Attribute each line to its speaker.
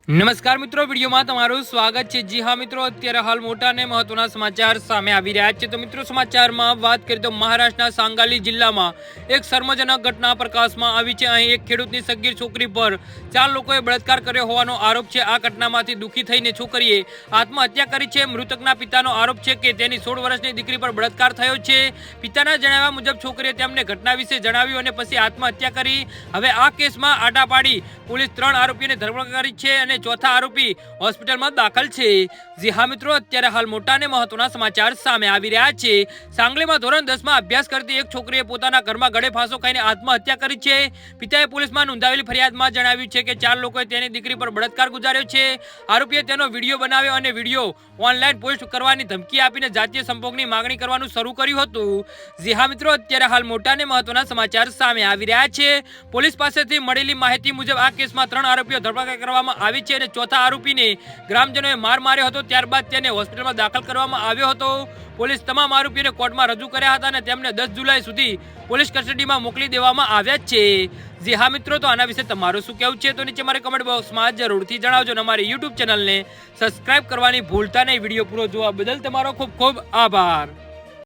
Speaker 1: નમસ્કાર મિત્રો, વિડીયોમાં તમારું સ્વાગત છે। જી હા મિત્રો, અત્યારે હાલ મોટા અને મહત્વના સમાચાર સામે આવી રહ્યા છે। તો મિત્રો, સમાચારમાં વાત કરીએ તો મહારાષ્ટ્રના સાંગાલી જિલ્લામાં એક શર્મજનક ઘટના પ્રકાશમાં આવી છે। અહીં એક ખેડૂતની સગીર છોકરી પર 4 લોકોએ બળાત્કાર કર્યો હોવાનો આરોપ છે। આ ઘટનામાંથી દુઃખી થઈને છોકરીએ આત્મહત્યા કરી છે। મૃતકના પિતાનો આરોપ છે કે તેની 16 વર્ષની દીકરી પર બળાત્કાર થયો છે। પિતાના જણાવ્યા મુજબ છોકરીએ તેમને ઘટના વિશે જણાવ્યું અને પછી આત્મહત્યા કરી। હવે આ કેસમાં આડા પાડી પોલીસ 3 આરોપીઓને ધરપકડ કરી છે અને ચોથા આરોપી હોસ્પિટલમાં દાખલ છે। જી હા મિત્રો, અત્યારે હાલ મોટા અને મહત્વના સમાચાર સામે આવી રહ્યા છે। સાંગલીમાં ધોરણ 10 માં અભ્યાસ કરતી એક છોકરીએ પોતાના ઘરમાં ગળે ફાંસો ખાઈને આત્મહત્યા કરી છે। પિતાએ પોલીસમાં નોંધાવેલી ફરિયાદમાં જણાવ્યું છે કે 4 લોકોએ તેની દીકરી પર બળાત્કાર ગુજાર્યો છે। આરોપીએ તેનો વિડીયો બનાવ્યો અને વિડીયો ઓનલાઈન પોસ્ટ કરવાની ધમકી આપીને જાતીય સંપર્કની માંગણી કરવાનું શરૂ કર્યું હતું। જી હા મિત્રો, અત્યારે હાલ મોટા અને મહત્વના સમાચાર સામે આવી રહ્યા છે। પોલીસ પાસેથી મળેલી માહિતી મુજબ આ કેસમાં 3 આરોપીઓ ધરપકડ કરવામાં આવી છે અને ચોથા આરોપીને ગ્રામજનોએ માર માર્યો હતો। ત્યારબાદ તેને હોસ્પિટલમાં દાખલ કરવામાં આવ્યો હતો। પોલીસ તમામ આરોપીઓને કોર્ટમાં રજૂ કર્યા હતા અને તેમને 10 જુલાઈ સુધી પોલીસ કસ્ટડીમાં મોકલી દેવામાં આવ્યા છે। જી હા મિત્રો, તો આના વિશે તમારું શું કહેવું છે તો નીચે મારે કમેન્ટ બોક્સમાં જરૂરથી જણાવજો અને અમારી યુટ્યુબ ચેનલને સબસ્ક્રાઇબ કરવાની ભૂલતા નહીં। વિડીયો પૂરો જોવા બદલ તમારો ખૂબ ખૂબ આભાર।